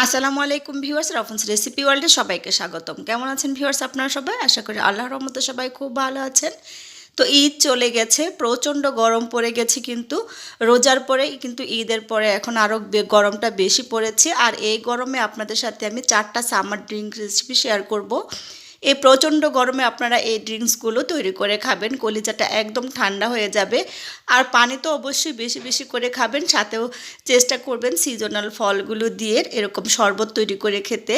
আসসালামু আলাইকুম viewers, রফনস recipe ওয়ার্ল্ডে সবাইকে স্বাগতম। কেমন আছেন ভিউয়ার্স আপনারা সবাই? আশা করি আল্লাহর রহমতে সবাই খুব ভালো আছেন। তো ঈদ চলে গেছে, প্রচণ্ড গরম পড়ে গেছে, কিন্তু রোজার পরে কিন্তু ঈদের পরে এখন আরও গরমটা বেশি পড়েছে। আর এই গরমে আপনাদের সাথে আমি 4টা সামার ড্রিঙ্ক রেসিপি শেয়ার করব। এই প্রচণ্ড গরমে আপনারা এই ড্রিঙ্কসগুলো তৈরি করে খাবেন, কলিজাটা একদম ঠান্ডা হয়ে যাবে। আর পানি তো অবশ্যই বেশি বেশি করে খাবেন, সাথেও চেষ্টা করবেন সিজনাল ফলগুলো দিয়ে এরকম শরবত তৈরি করে খেতে।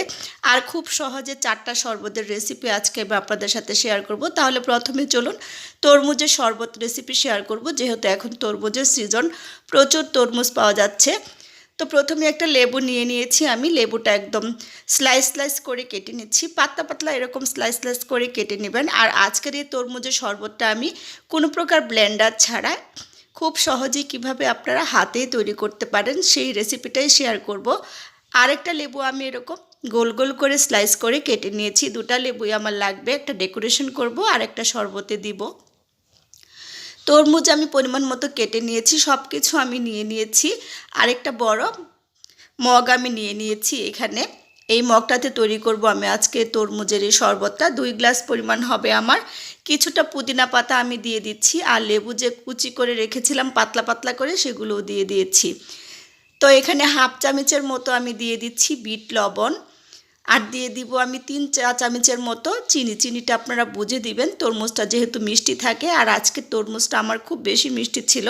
আর খুব সহজে 4টা শরবতের রেসিপি আজকে আমি আপনাদের সাথে শেয়ার করব। তাহলে প্রথমে চলুন তরমুজের শরবত রেসিপি শেয়ার করব, যেহেতু এখন তরমুজের সিজন, প্রচুর তরমুজ পাওয়া যাচ্ছে। তো প্রথমে একটা লেবু নিয়ে নিয়েছি আমি। লেবুটা একদম স্লাইস স্লাইস করে কেটে নিচ্ছি, পাতলা পাতলা এরকম স্লাইস স্লাইস করে কেটে নেবেন। আর আজকের এই তরমুজের শরবতটা আমি কোনো প্রকার ব্লেন্ডার ছাড়া খুব সহজেই কিভাবে আপনারা হাতেই তৈরি করতে পারেন সেই রেসিপিটাই শেয়ার করব। আরেকটা লেবু আমি এরকম গোল গোল করে স্লাইস করে কেটে নিয়েছি। 2টা লেবুই আমার লাগবে, একটা ডেকোরেশন করব আর একটা শরবতে দিব। তরমুজ আমি পরিমাণ মতো কেটে নিয়েছি, সব কিছু আমি নিয়ে নিয়েছি। আরেকটা বড় মগ আমি নিয়ে নিয়েছি এখানে। এই মগটাতে তৈরি করব আমি আজকে তরমুজের এই শরবতটা। 2 গ্লাস পরিমাণ হবে আমার। কিছুটা পুদিনা পাতা আমি দিয়ে দিচ্ছি, আর লেবু যে কুচি করে রেখেছিলাম পাতলা পাতলা করে সেগুলোও দিয়ে দিয়েছি। তো এখানে হাফ চামচের মতো আমি দিয়ে দিচ্ছি বিট লবণ, আর দিয়ে দিব আমি 3 চা চামচের মতো চিনি। চিনিটা আপনারা বুঝে দিবেন, তরমুজটা যেহেতু মিষ্টি থাকে, আর আজকে তরমুজটা আমার খুব বেশি মিষ্টি ছিল।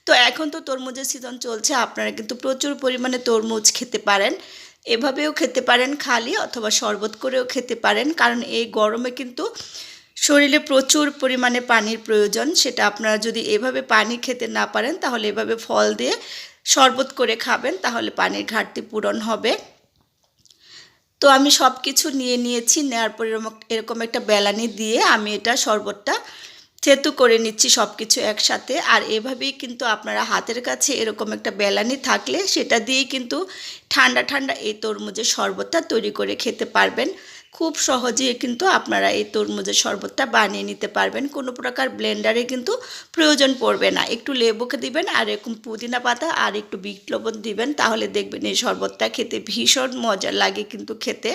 তো এখন তো তরমুজের সিজন চলছে, আপনারা কিন্তু প্রচুর পরিমাণে তরমুজ খেতে পারেন। এভাবেও খেতে পারেন খালি, অথবা শরবত করেও খেতে পারেন, কারণ এই গরমে কিন্তু শরীরে প্রচুর পরিমাণে পানির প্রয়োজন। সেটা আপনারা যদি এভাবে পানি খেতে না পারেন, তাহলে এভাবে ফল দিয়ে শরবত করে খাবেন, তাহলে পানির ঘাটতি পূরণ হবে। তো আমি সব কিছু নিয়ে নিয়েছি, নেওয়ার পর এরকম একটা বেলানি দিয়ে আমি এটা শরবতটা থেতু করে নিচ্ছি সব কিছু একসাথে। আর এভাবেই কিন্তু আপনারা হাতের কাছে এরকম একটা বেলানি থাকলে সেটা দিয়েই কিন্তু ঠান্ডা ঠান্ডা এই তরমুজের শরবতটা তৈরি করে খেতে পারবেন। খুব সহজেই কিন্তু আপনারা এই তরমুজের শরবতটা বানিয়ে নিতে পারবেন, কোনো প্রকার ব্লেন্ডারে কিন্তু প্রয়োজন পড়বে না। একটু লেবুকে দিবেন, আর এরকম পুদিনা পাতা আর একটু বিট লবণ দিবেন, তাহলে দেখবেন এই শরবতটা খেতে ভীষণ মজা লাগে কিন্তু খেতে।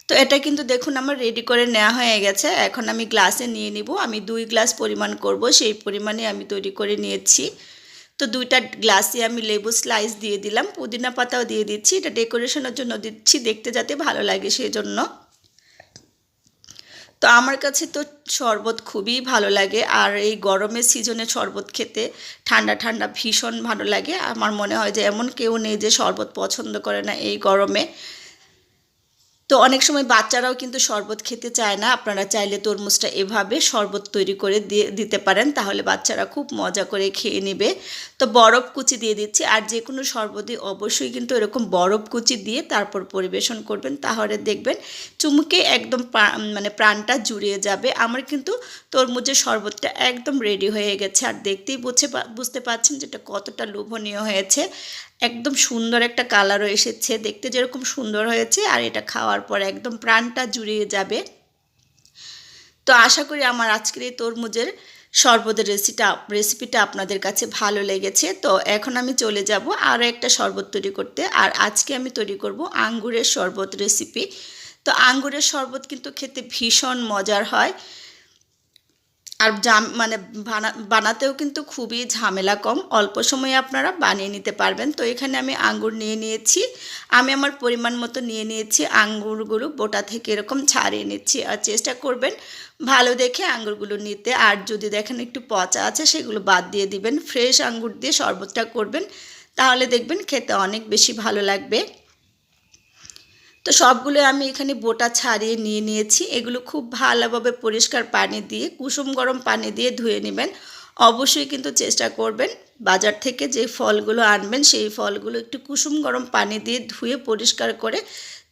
তো এটা কিন্তু দেখুন আমার রেডি করে নেওয়া হয়ে গেছে। এখন আমি গ্লাসে নিয়ে নিব। আমি 2 গ্লাস পরিমাণ করব, সেই পরিমাণে আমি তৈরি করে নিয়েছি। তো 2টা গ্লাসে আমি লেবু স্লাইস দিয়ে দিলাম, পুদিনা পাতাও দিয়ে দিচ্ছি। এটা ডেকোরেশনের জন্য দিচ্ছি, দেখতে যাতে ভালো লাগে সেই জন্য। তো আমার কাছে তো শরবত খুবই ভালো লাগে, আর এই গরমের সিজনে শরবত খেতে ঠান্ডা ঠান্ডা ভীষণ ভালো লাগে। আমার মনে হয় যে এমন কেউ নেই যে শরবত পছন্দ করে না এই গরমে। তো অনেক সময় বাচ্চারাও কিন্তু শরবত খেতে চায় না, আপনারা চাইলে তরমুজটা এভাবে শরবত তৈরি করে দিতে পারেন, তাহলে বাচ্চারা খুব মজা করে খেয়ে নেবে। তো বরফ কুচি দিয়ে দিচ্ছি, আর যে কোনো শরবতই অবশ্যই কিন্তু এরকম বরফ কুচি দিয়ে তারপর পরিবেশন করবেন, তাহলে দেখবেন চুমুকে একদম মানে প্রাণটা জুড়িয়ে যাবে। আমার কিন্তু তরমুজের শরবতটা একদম রেডি হয়ে গেছে, আর দেখতেই বুঝতে পারছেন যেটা কতটা লোভনীয় হয়েছে। একদম সুন্দর একটা কালারও এসেছে, দেখতে যেরকম সুন্দর হয়েছে, আর এটা খাওয়ার পর একদম প্রাণটা জুড়িয়ে যাবে। তো আশা করি আমার আজকের এই তরমুজের শরবতের রেসিপিটা আপনাদের কাছে ভালো লেগেছে। তো এখন আমি চলে যাব আরও একটা শরবত তৈরি করতে। আর আজকে আমি তৈরি করব আঙ্গুরের শরবত রেসিপি। তো আঙ্গুরের শরবত কিন্তু খেতে ভীষণ মজার হয়, আর মানে বানাতেও কিন্তু খুবই ঝামেলা কম, অল্প সময়ে আপনারা বানিয়ে নিতে পারবেন। তো এখানে আমি আঙ্গুর নিয়ে নিয়েছি, আমি আমার পরিমাণ মতো নিয়ে নিয়েছি। আঙ্গুরগুলো বোটা থেকে এরকম ছাড়িয়ে নিচ্ছি, আর চেষ্টা করবেন ভালো দেখে আঙ্গুরগুলো নিতে। আর যদি দেখেন একটু পচা আছে সেগুলো বাদ দিয়ে দিবেন, ফ্রেশ আঙ্গুর দিয়ে শরবতটা করবেন, তাহলে দেখবেন খেতে অনেক বেশি ভালো লাগবে। তো সবগুলো আমি এখানে বোটা ছাড়িয়ে নিয়ে নিয়েছি। এগুলো খুব ভালোভাবে পরিষ্কার পানি দিয়ে, কুসুম গরম পানি দিয়ে ধুয়ে নেবেন। অবশ্যই কিন্তু চেষ্টা করবেন বাজার থেকে যে ফলগুলো আনবেন সেই ফলগুলো একটু কুসুম গরম পানি দিয়ে ধুয়ে পরিষ্কার করে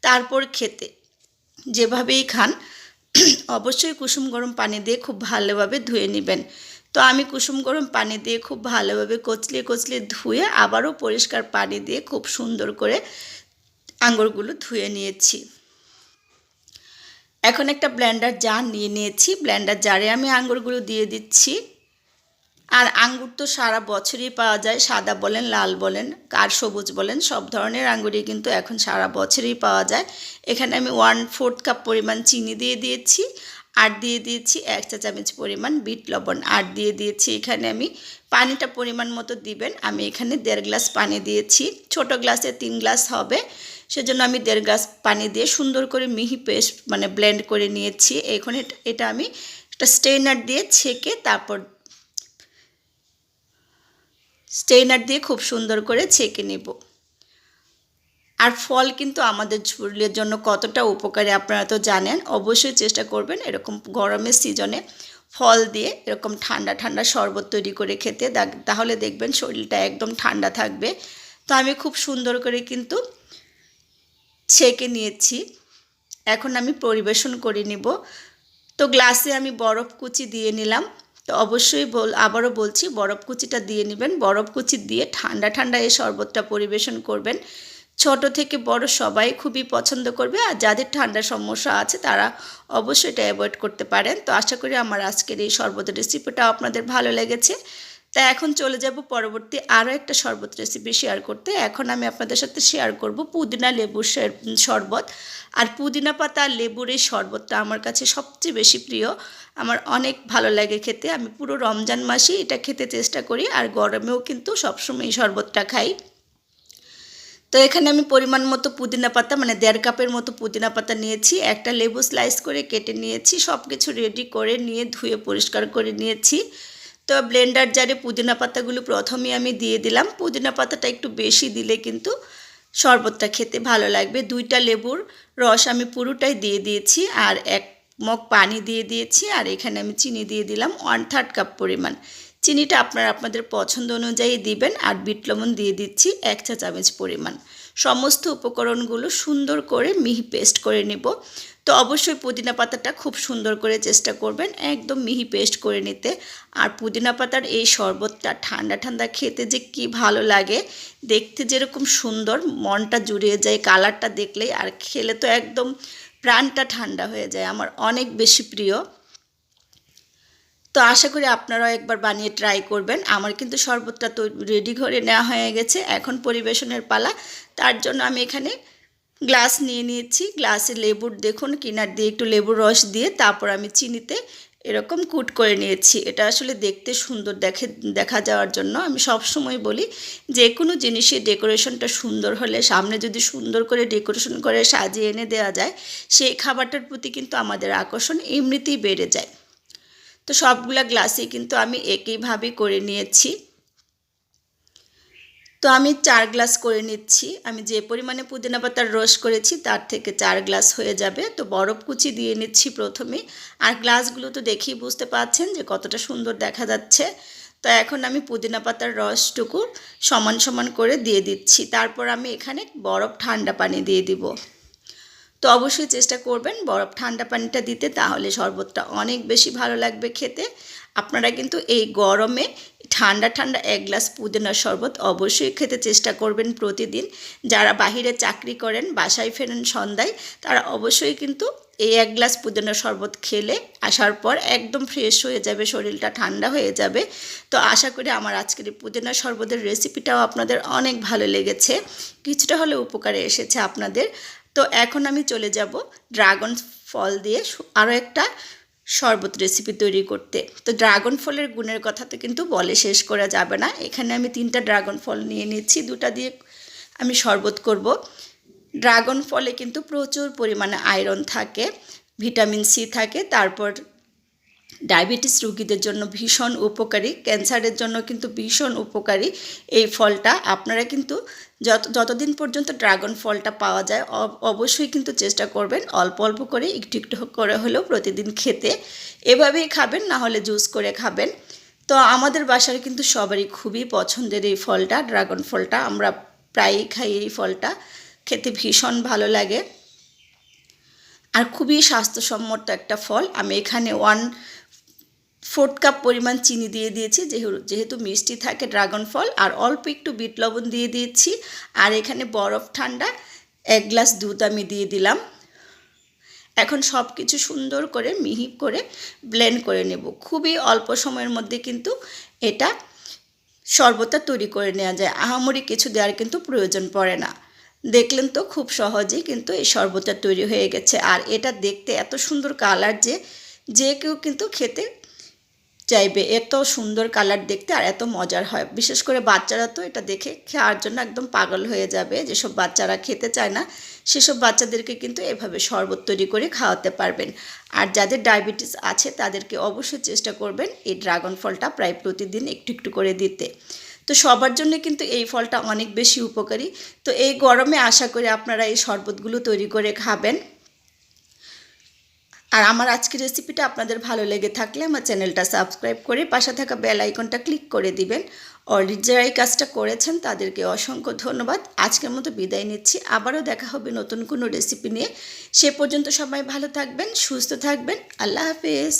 তারপর খেতে। যেভাবেই খান অবশ্যই কুসুম গরম পানি দিয়ে খুব ভালোভাবে ধুয়ে নেবেন। তো আমি কুসুম গরম পানি দিয়ে খুব ভালোভাবে কচলিয়ে কচলিয়ে ধুয়ে আবারও পরিষ্কার পানি দিয়ে খুব সুন্দর করে আঙ্গুরগুলো ধুয়ে নিয়েছি। এখন একটা ব্লেন্ডার জার নিয়ে নিয়েছি, ব্লেন্ডার জারে আমি আঙ্গুরগুলো দিয়ে দিচ্ছি। আর আঙ্গুর তো সারা বছরই পাওয়া যায়, সাদা বলেন, লাল বলেন, আর সবুজ বলেন, সব ধরনের আঙ্গুরই কিন্তু এখন সারা বছরই পাওয়া যায়। এখানে আমি 1/4 কাপ পরিমাণ চিনি দিয়ে দিয়েছি, আর দিয়ে দিয়েছি 1 চা চামচ পরিমাণ বিট লবণ, আর দিয়ে দিয়েছি এখানে আমি পানিটা পরিমাণ মতো দিবেন। আমি এখানে 1.5 গ্লাস পানি দিয়েছি, ছোট গ্লাসে 3 গ্লাস হবে, সেজন্য আমি 1.5 গ্লাস পানি দিয়ে সুন্দর করে মিহি পেস্ট মানে ব্লেন্ড করে নিয়েছি। এখন এটা আমি একটা স্ট্রেনার দিয়ে ছেঁকে তারপর স্ট্রেনার দিয়ে খুব সুন্দর করে ছেঁকে নেব। আর ফল কিন্তু আমাদের শরীরের জন্য কতটা উপকারী আপনারা তো জানেন, অবশ্যই চেষ্টা করবেন এরকম গরমের সিজনে ফল দিয়ে এরকম ঠান্ডা ঠান্ডা শরবত তৈরি করে খেতে, তাহলে দেখবেন শরীরটা একদম ঠান্ডা থাকবে। তো আমি খুব সুন্দর করে কিন্তু ছেঁকে নিয়েছি, এখন আমি পরিবেশন করে নিব। তো গ্লাসে আমি বরফ কুচি দিয়ে নিলাম। তো অবশ্যই আবারও বলছি, বরফ কুচিটা দিয়ে নেবেন। বরফ কুচি দিয়ে ঠান্ডা ঠান্ডা এই শরবতটা পরিবেশন করবেন। ছোট থেকে বড় সবাই খুবই পছন্দ করবে, আর যাদের ঠান্ডার সমস্যা আছে তারা অবশ্যই এটা অ্যাভয়েড করতে পারেন। তো আশা করি আমার আজকের এই শরবতের রেসিপিটাও আপনাদের ভালো লেগেছে। তা এখন চলে যাব পরবর্তী আরও একটা শরবত রেসিপি শেয়ার করতে। এখন আমি আপনাদের সাথে শেয়ার করব পুদিনা লেবুর শরবত। আর পুদিনা পাতা আর লেবুর এই শরবতটা আমার কাছে সবচেয়ে বেশি প্রিয়, আমার অনেক ভালো লাগে খেতে। আমি পুরো রমজান মাসেই এটা খেতে চেষ্টা করি, আর গরমেও কিন্তু সবসময় এই শরবতটা খাই। তো এখানে আমি পরিমাণ মতো পুদিনা পাতা মানে 1.5 কাপের মতো পুদিনা পাতা নিয়েছি, একটা লেবু স্লাইস করে কেটে নিয়েছি, সব কিছু রেডি করে নিয়ে ধুয়ে পরিষ্কার করে নিয়েছি। তো ব্লেন্ডার জারে পুদিনা পাতাগুলো প্রথমেই আমি দিয়ে দিলাম। পুদিনা পাতাটা একটু বেশি দিলে কিন্তু শরবতটা খেতে ভালো লাগবে। 2টা লেবুর রস আমি পুরোটাই দিয়ে দিয়েছি, আর 1 মগ পানি দিয়ে দিয়েছি, আর এখানে আমি চিনি দিয়ে দিলাম 1/3 কাপ পরিমাণ। চিনিটা আপনারা আপনাদের পছন্দ অনুযায়ী দিবেন, আর বিট লবণ দিয়ে দিচ্ছি 1 চা চামচ পরিমাণ। সমস্ত উপকরণগুলো সুন্দর করে মিহি পেস্ট করে নেব। তো অবশ্যই পুদিনা পাতাটা খুব সুন্দর করে চেষ্টা করবেন একদম মিহি পেস্ট করে নিতে। আর পুদিনা পাতার এই শরবতটা ঠান্ডা ঠান্ডা খেতে যে কি ভালো লাগে, দেখতে যেরকম সুন্দর, মনটা জুড়িয়ে যায় কালারটা দেখলেই, আর খেলে তো একদম প্রাণটা ঠান্ডা হয়ে যায়, আমার অনেক বেশি প্রিয়। তো আশা করি আপনারাও একবার বানিয়ে ট্রাই করবেন। আমার কিন্তু শরবতটা তো রেডি করে নেওয়া হয়ে গেছে, এখন পরিবেশনের পালা। তার জন্য আমি এখানে গ্লাস নিয়ে নিয়েছি, গ্লাসে লেবুর দেখুন কিনার দিয়ে একটু লেবুর রস দিয়ে তারপর আমি চিনিতে এরকম কুট করে নিয়েছি। এটা আসলে দেখতে সুন্দর দেখা যাওয়ার জন্য আমি সব সময় বলি যে কোনো জিনিসের ডেকোরেশনটা সুন্দর হলে, সামনে যদি সুন্দর করে ডেকোরেশন করে সাজিয়ে এনে দেওয়া যায়, সেই খাবারটার প্রতি কিন্তু আমাদের আকর্ষণ এমনিতেই বেড়ে যায়। তো সবগুলা গ্লাসে কিন্তু আমি একইভাবে করে নিয়েছি। তো আমি 4 গ্লাস করে নিচ্ছি। আমি যে পরিমাণে পুদিনা পাতার রস করেছি তার থেকে 4 গ্লাস হয়ে যাবে। তো বরফ কুচি দিয়ে নিচ্ছি প্রথমে, আর গ্লাসগুলো তো দেখেই বুঝতে পারছেন যে কতটা সুন্দর দেখা যাচ্ছে। তো এখন আমি পুদিনা পাতার রসটুকু সমান সমান করে দিয়ে দিচ্ছি, তারপর আমি এখানে বরফ ঠান্ডা পানি দিয়ে দিব। তো অবশ্যই চেষ্টা করবেন বরফ ঠান্ডা পানিটা দিতে, তাহলে শরবতটা অনেক বেশি ভালো লাগবে খেতে। আপনারা কিন্তু এই গরমে ঠান্ডা ঠান্ডা 1 গ্লাস পুদিনার শরবত অবশ্যই খেতে চেষ্টা করবেন প্রতিদিন। যারা বাহিরে চাকরি করেন, বাসায় ফেরেন সন্ধ্যায়, তারা অবশ্যই কিন্তু এই 1 গ্লাস পুদিনার শরবত খেলে আসার পর একদম ফ্রেশ হয়ে যাবে, শরীরটা ঠান্ডা হয়ে যাবে। তো আশা করি আমার আজকের এই পুদিনার শরবতের রেসিপিটাও আপনাদের অনেক ভালো লেগেছে, কিছুটা হলেও উপকারে এসেছে আপনাদের। তো এখন আমি চলে যাব ড্রাগন ফল দিয়ে আরও একটা শরবত রেসিপি তৈরি করতে। তো ড্রাগন ফলের গুণের কথা তো কিন্তু বলে শেষ করা যাবে না। এখানে আমি 3টা ড্রাগন ফল নিয়ে নিচ্ছি, 2টা দিয়ে আমি শরবত করব। ড্রাগন ফলে কিন্তু প্রচুর পরিমাণে আয়রন থাকে, ভিটামিন সি থাকে, তারপর ডায়াবেটিস রোগীদের জন্য ভীষণ উপকারী, ক্যান্সারের জন্য কিন্তু ভীষণ উপকারী এই ফলটা। আপনারা কিন্তু যতদিন পর্যন্ত ড্রাগন ফলটা পাওয়া যায় অবশ্যই কিন্তু চেষ্টা করবেন অল্প অল্প করে একটু একটু করে হলেও প্রতিদিন খেতে। এভাবেই খাবেন, না হলে জুস করে খাবেন। তো আমাদের বাসায় কিন্তু সবারই খুবই পছন্দের এই ফলটা, ড্রাগন ফলটা। আমরা প্রায়ই খাই এই ফলটা, খেতে ভীষণ ভালো লাগে আর খুবই স্বাস্থ্যসম্মত একটা ফল। আমি এখানে 1/4 কাপ পরিমাণ চিনি দিয়ে দিয়েছি, যেহেতু মিষ্টি থাকে ড্রাগন ফল, আর অল্প একটু বিট লবণ দিয়ে দিয়েছি। আর এখানে বরফ ঠান্ডা 1 গ্লাস দুধ আমি দিয়ে দিলাম। এখন সব কিছু সুন্দর করে মিহি করে ব্লেন্ড করে নেব। খুবই অল্প সময়ের মধ্যে কিন্তু এটা শরবতটা তৈরি করে নেওয়া যায়, আহামরি কিছু দেওয়ার কিন্তু প্রয়োজন পড়ে না। দেখলেন তো খুব সহজেই কিন্তু এই শরবতটা তৈরি হয়ে গেছে। আর এটা দেখতে এত সুন্দর কালার যে কেউ কিন্তু খেতে চাইবে, এত সুন্দর কালার দেখতে আর এত মজার হয়। বিশেষ করে বাচ্চারা তো এটা দেখে খাওয়ার জন্য একদম পাগল হয়ে যাবে। যেসব বাচ্চারা খেতে চায় না সেসব বাচ্চাদেরকে কিন্তু এভাবে শরবত তৈরি করে খাওয়াতে পারবেন। আর যাদের ডায়াবেটিস আছে তাদেরকে অবশ্যই চেষ্টা করবেন এই ড্রাগন ফলটা প্রায় প্রতিদিন একটু একটু করে দিতে। তো সবার জন্য কিন্তু এই ফলটা অনেক বেশি উপকারী। তো এই গরমে আশা করি আপনারা এই শরবতগুলো তৈরি করে খাবেন। আর আমার আজকের রেসিপিটা আপনাদের ভালো লেগে থাকলে আমার চ্যানেলটা সাবস্ক্রাইব করে পাশে থাকা বেল আইকনটা ক্লিক করে দিবেন। অলরেডি যারা এই কাজটা করেছেন তাদেরকে অসংখ্য ধন্যবাদ। আজকের মতো বিদায় নিচ্ছি, আবারও দেখা হবে নতুন কোনো রেসিপি নিয়ে। সে পর্যন্ত সবাই ভালো থাকবেন, সুস্থ থাকবেন। আল্লাহ হাফেজ।